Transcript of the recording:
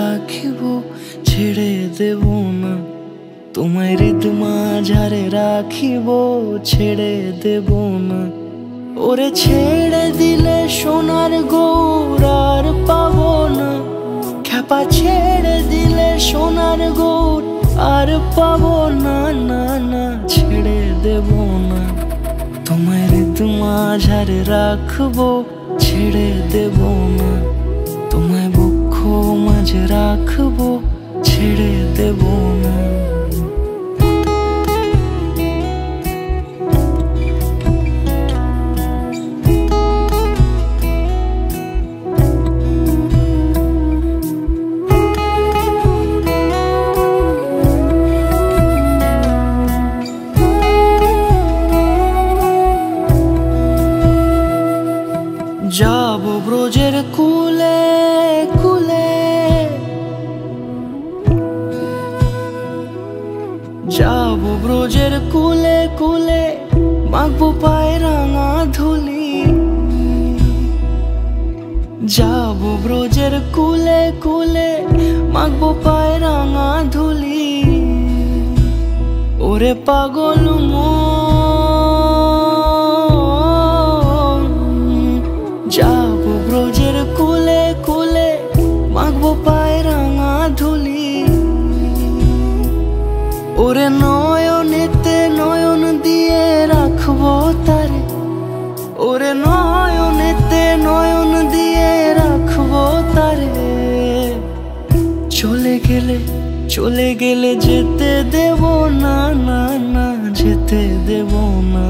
রাখিব ছেড়ে দেব না, তোমায় হৃদ মাঝারে রাখিব ছেড়ে দেব না। ওরে ছেড়ে দিলে সোনার গৌর আর পাবো না, খ্যাপা ছেড়ে দিলে সোনার গৌর আর পাবো না, না না ছেড়ে দেব না। তোমায় হৃদ মাঝারে রাখবো ছেড়ে দেব না, তোমায় বক্ষ মাঝে রাখবো ছেড়ে দেব না। যাবো ব্রজের কুলে কুলে, যাবো ব্রজের কুলে কুলে, মাখবো পায়ে রাঙা ধুলি। যাবো ব্রজের কুলে কুলে, মাখবো পায়ে রাঙা ধুলি। ওরে পাগল যাবো ব্রজের কুলে কুলে, মাখবো পায়ে রাঙা ধুলি। ওরে নয়নেতে নয়ন দিয়ে রাখবো তারে, ওরে নয়নেতে নয়ন দিয়ে রাখবো তারে। চলে গেলে যেতে দেব না, না না যেতে দেব না।